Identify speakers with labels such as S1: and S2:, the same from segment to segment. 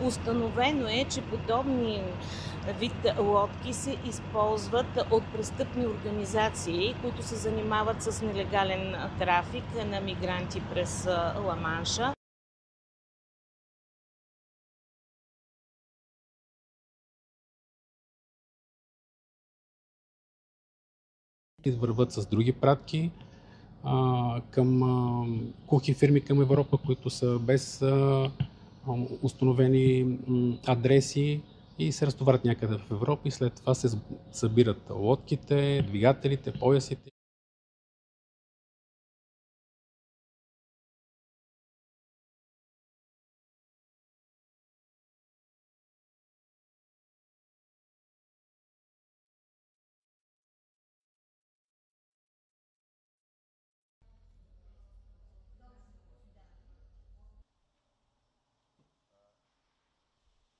S1: Установено е, че подобни вид лодки се използват от престъпни организации, които се занимават с нелегален трафик на мигранти през Ла-Манша.
S2: Върват с други пратки към кухи фирми към Европа, които са без установени адреси и се разтоварят някъде в Европа и след това се събират лодките, двигателите, поясите.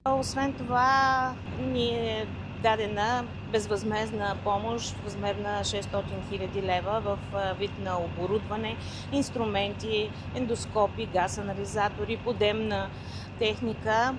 S1: Освен това, ни е дадена безвъзмездна помощ в размер на 600 000 лева в вид на оборудване, инструменти, ендоскопи, газ анализатори, подемна техника.